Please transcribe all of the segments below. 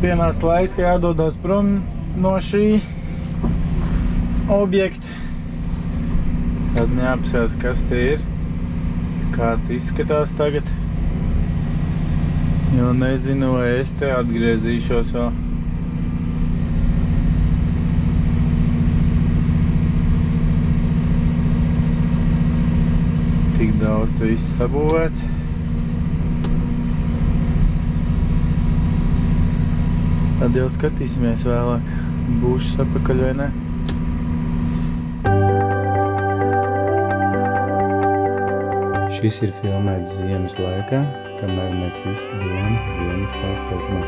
pienāca laiks, ka jādodas prom no šī objekta. Tad jāapskatās, kas tie ir, kā izskatās tagad. Jo nezinu, vai es te atgriezīšos vēl. Tik daudz te viss sabūvēts. Tad jau skatīsimies vēlāk. Būšu atpakaļ vai ne? Šis ir filmēts ziemas laikā, kamēr mēs visi bijām ziemas pārtraukumā.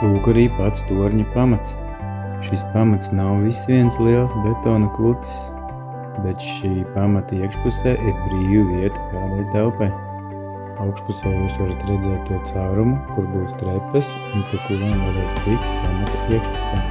Lūk arī pats torņa pamats. Šis pamats nav viss viens liels betona klucis, bet šī pamata iekšpusē ir brīva vieta kādai telpai. Augšpusē jūs varat redzēt to caurumu, kur būs trepes un pa kurām varēs tikt pamata iekšpusē.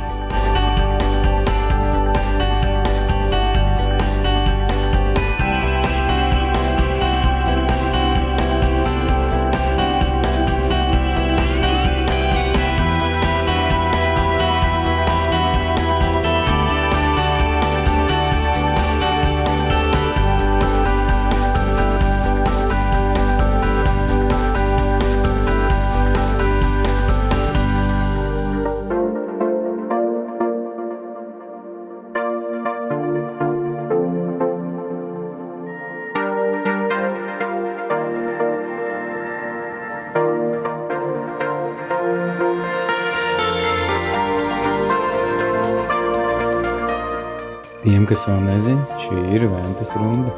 Tiem, kas vēl nezina, šī ir Ventas rumba,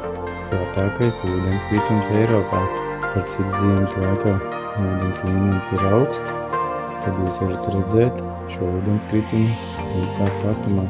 platākais ūdenskritums Eiropā. Par cik ziemas laikā ūdens līmenis ir augsts, tad jūs varat redzēt šo ūdenskritumu visā platumā.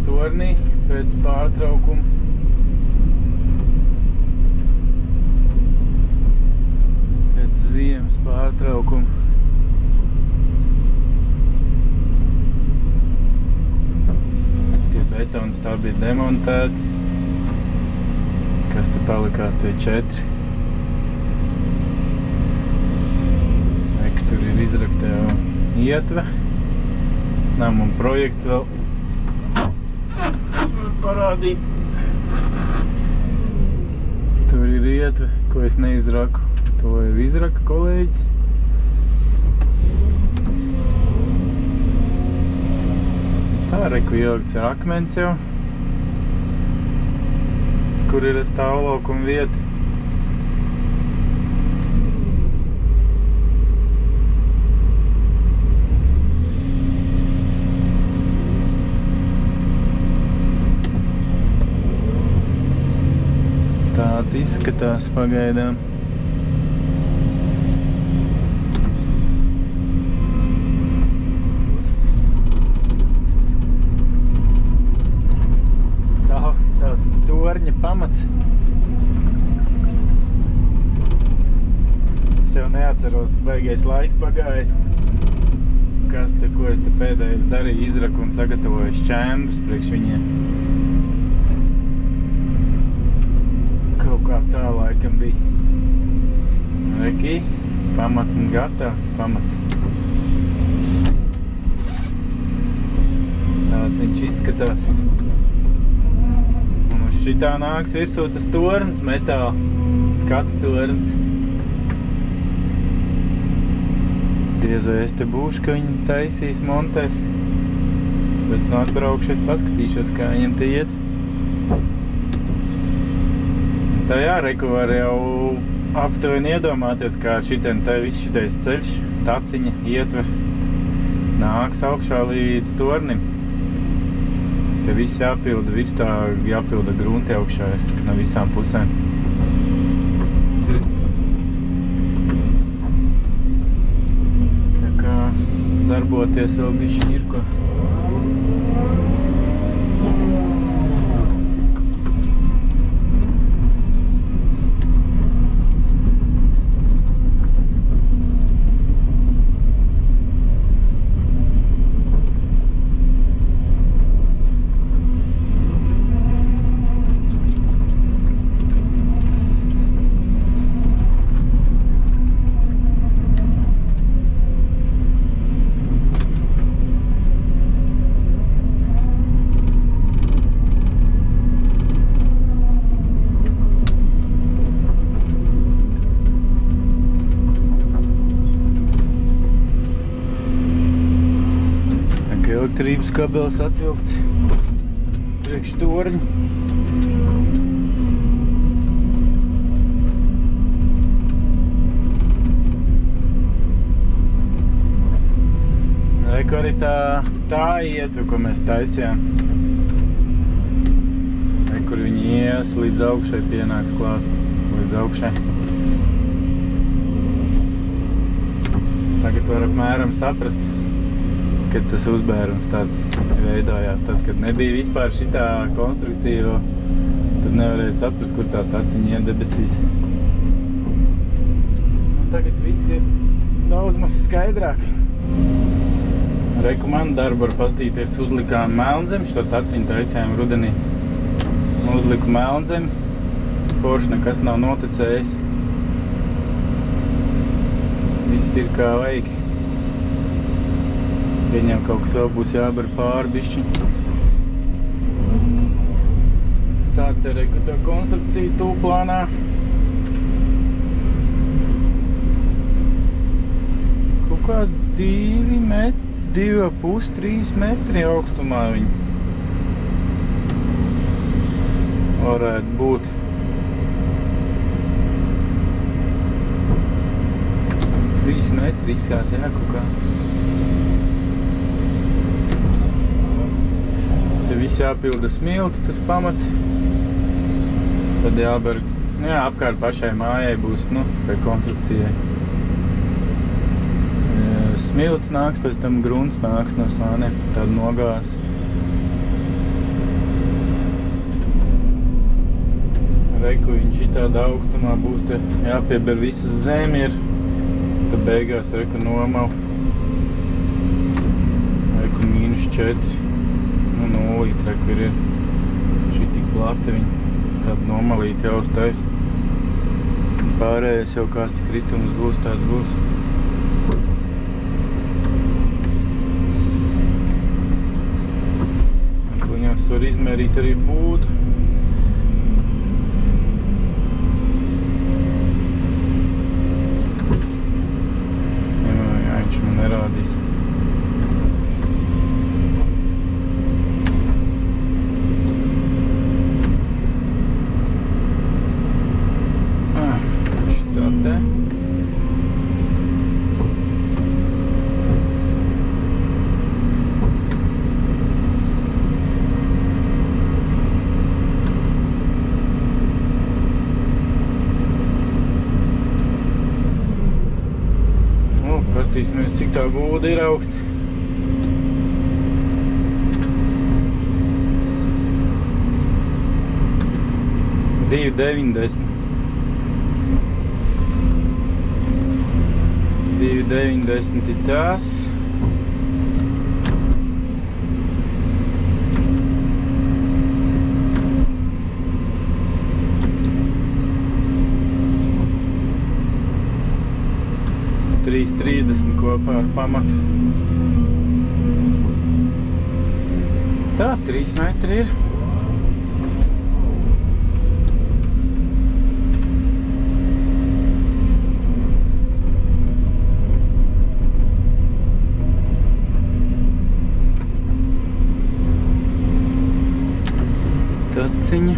tornī pēc pārtraukuma. Pēc ziemas pārtraukuma. Tie betoni stābi bija demontēti. Kas te palikās, tie 4. Tur ir izraktē ietve. Nam un projekts vēl parādīt. Tur ir ietve, ko es neizraku. To jau izraka kolēģis. Tā reku ielikts ir akmens jau. Kur ir stāvlaukuma vieta. Tāda izskatās pagaidām. Stāv tāds torņa pamats. Es jau neatceros, baigais laiks pagājis. Kas te, ko es te pēdējais darīju, izraku un sagatavoju šķēmbus priekš viņiem. Kā tā laikam bija. Reki, pamat un gatav, pamats. Tāds viņš izskatās. Un uz šitā nāks virsū tas torns, metāla, skatu torns. Diez vai es te būšu, ka viņi taisīs, montēs. Bet nu atbraukšu, es paskatīšos, kā viņiem te iet. Tā jā, reku var jau aptuveni iedomāties, kā šitien te viss šitais ceļš, taciņa, ietve, nāks augšā līdz tornim. Te viss jāpilda, viss tā jāpilda grunti augšā no visām pusēm. Tā kā darboties vēl bišķi ir ko. Elektrības kabelis atvilkts priekš torņa. Reku arī tā ietve, ko mēs taisījām. Reku viņi ies līdz augšai, pienāks klāt līdz augšai. Tagad var apmēram saprast, kad tas uzbērums tāds veidojās. Tad, kad nebija vispār šitā konstrukcija, tad nevarēja saprast, kur tā taciņa iet debesīs. Un tagad viss ir daudz maz skaidrāk. Reku man darbu var pastīties, uzlikām melnzemi, šo taciņu taisījām rudenī. Uzliku melnzemi, forši nekas nav noticējis. Viss ir kā vajag. Viņam kaut kas vēl būs jābar pāri bišķiņ. Tā te reku tā konstrukcija tūplānā. Kaut kā 2,5–3 metri augstumā viņi varētu būt. Metri izskās, jā, kaut kā. Te viss jāpilda smilti, tas pamats. Tad jāber, jā, apkārt pašai mājai būs, vai konstrukcijai. Smilts nāks, pēc tam grunts nāks no slāniem, tāda nogās. Reku viņš šitāda augstumā būs te jāpieber visas zemi ir. Tad beigās reku nomav. Reku -4. Nu, 0 reku ir šī tik plati viņi. Tāda nomalīta jau uztais. Pārējais jau kāds tik kritums būs, tāds būs. Kliņās var izmērīt arī būdu. Jā, viņš man nerādīs. Pastīsimies, cik tā būda ir augsta. Divi 90. 2,90 ir tās. Trīs 30 kopā ar pamatu. Tā, 3 metri ir. Taciņa.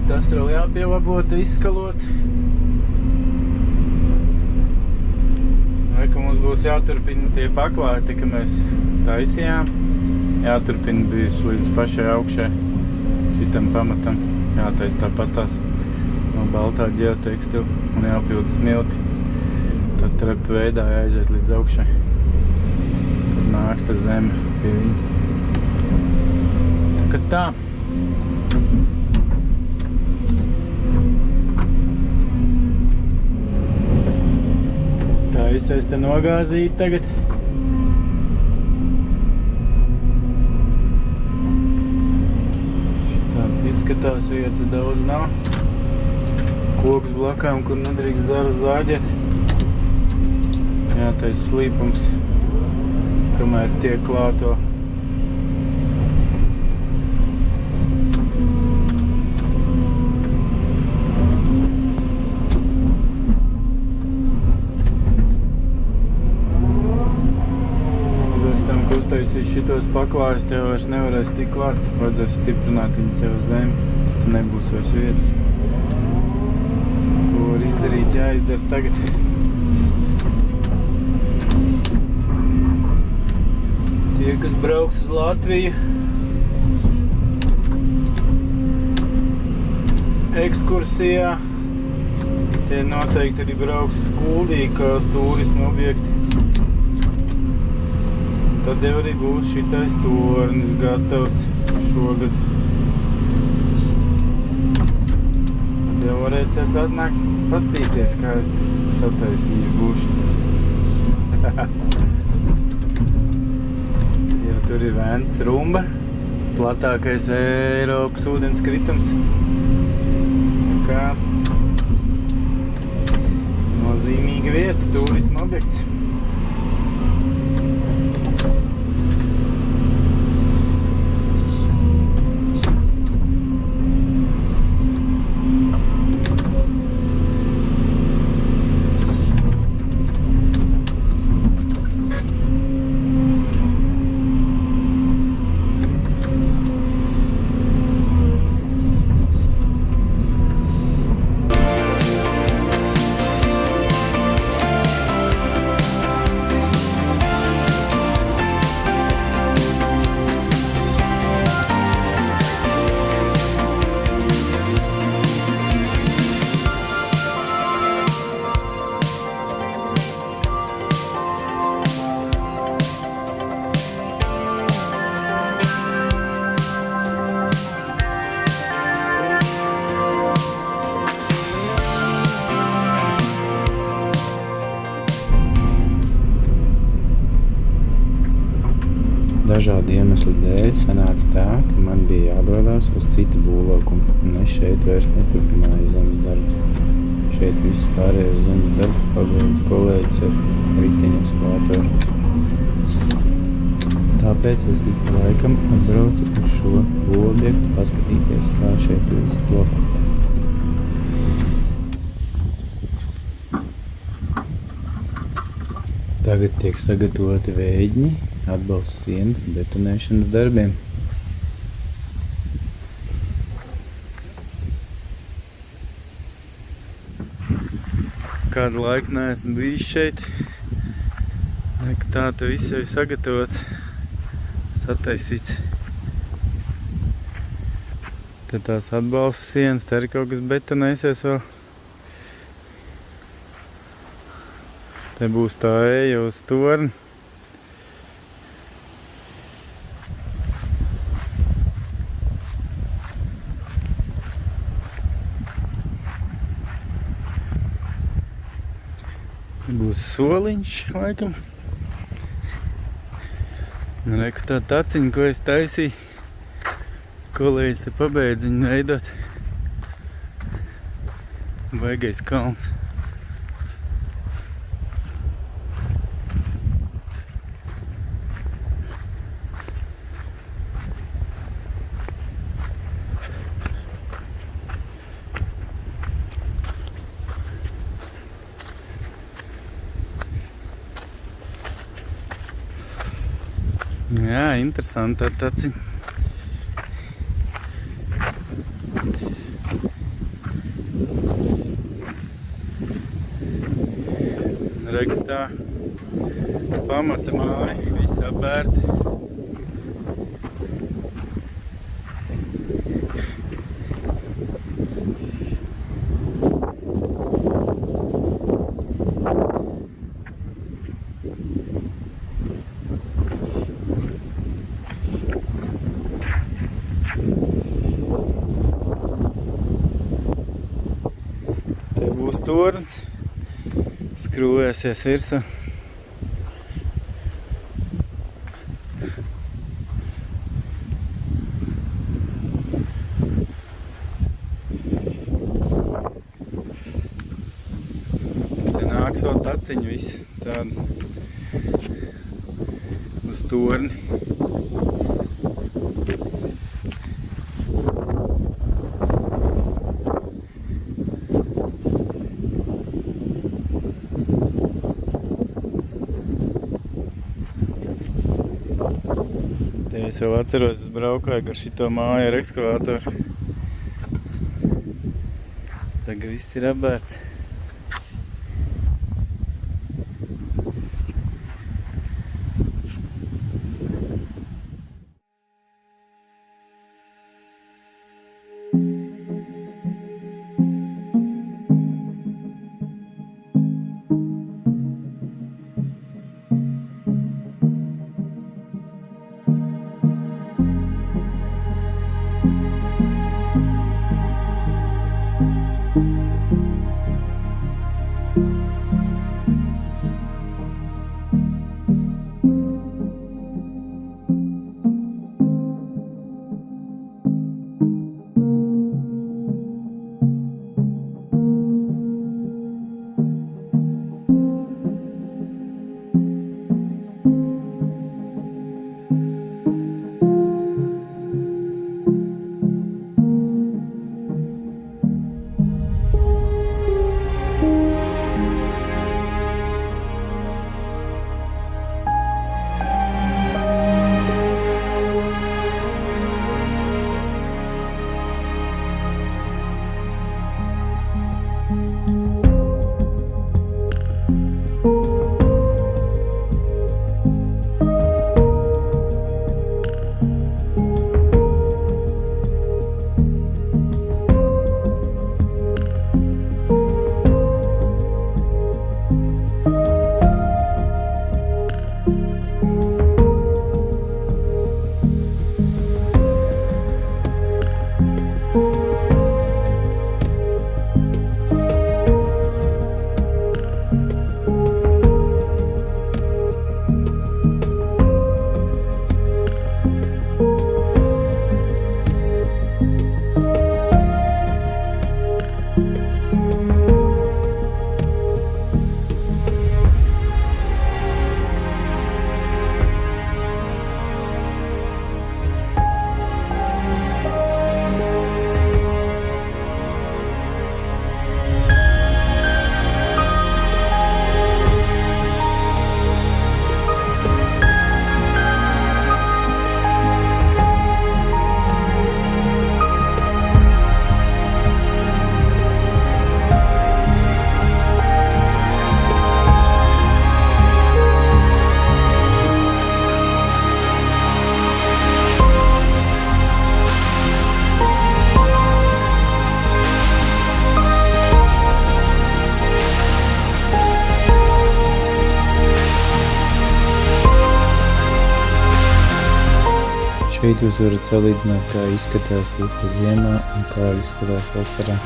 Tas vēl jāpielabot, izskalots. Vai, ka mums būs jāturpina tie paklāti, ka mēs taisījām. Jāturpina bijis līdz pašai augšai šitam pamatam. Jātais tāpatās no baltā ģeotekstila un jāpilda smilti. Tad trepu veidā jāaiziet līdz augšai. Kad nāks ta zeme pie viņa. Tā kā tā. Tā visais te nogāzīt tagad. Šitādi izskatās, vietas daudz nav. Koks blakām, kur nedrīkst zaru zāģēt. Jātais slīpums, kamēr tiek klāto. Uztaisīt šitos paklājus, tev vairs nevarēs tik klāt. Vajadzēs stiprināt viņus jau uz zemi, tad nebūs vairs vietas. Ko var izdarīt, jāizdara tagad. Tie, kas brauks uz Latviju, ekskursijā, tie noteikti arī brauks uz Kuldīgu kā uz turismu objektu. Tad jau arī būs šitais tornis gatavs šogad. Tad jau varēsiet atnākt pastīties, kā es sataisījis būšu. Jo tur ir Vents Rumba, platākais Eiropas ūdenskritums. Kā nozīmīga vieta, turisma objekts. iemesla dēļ sanāca tā, ka man bija jādodas uz citu būvlaukumu, un es šeit vairs neturpināju zemes darbus. Šeit viss pārējais zemes darbus pabeidza kolēģis ar riteņu ekskavātoru. Tāpēc es ik pa laikam atbraucu uz šo būvobjektu paskatīties, kā šeit viss top. Tagad tiek sagatavoti vēģņi atbalsta sienas betonēšanas darbiem. Kādu laiku neesmu bijis šeit. Tā te viss jau ir sagatavots, sataisīts. Te tās atbalsta sienas, te arī kaut kas betonēsies vēl. Te būs tā eja uz torni. Būs soliņš, laikam. Un reku tā taciņa, ko es taisīju. Kolēģis te pabeidz viņu veidot. Baigais kalns. Jā, interesanti tā taciņa. Reku tā pamata māja, viss apbērti. Te būs tornis, skrūvēsies virsū. Te nāks vēl taciņa viss tāda uz torni. Te es vēl atceros, es braukāju gar šito māju ar ekskavātoru. Tagad viss ir apbērts. Šeit jūs varat salīdzināt, kā izskatās upe ziemā un kā izskatās vasarā.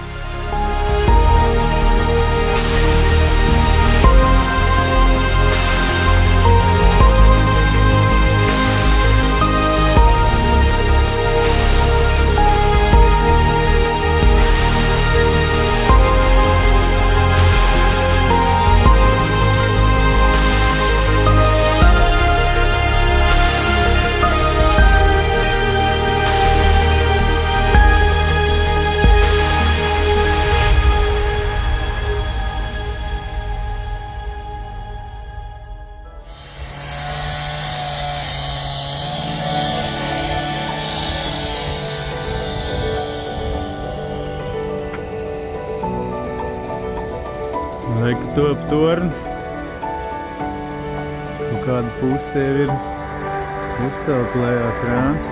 Vai, ka top tornis. Kaut kāda puse jau ir uzcelt lejā krāns.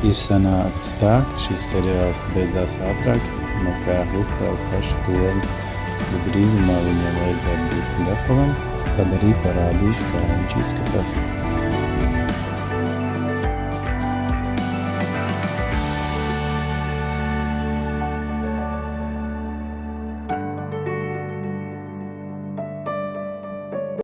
Ir sanācis tā, ka šis seriāls beidzās ātrāk nekā uzcēla pašu torni, bet drīzumā viņam vajadzētu būt gatavam, tad arī parādīšu, kā viņš izskatās.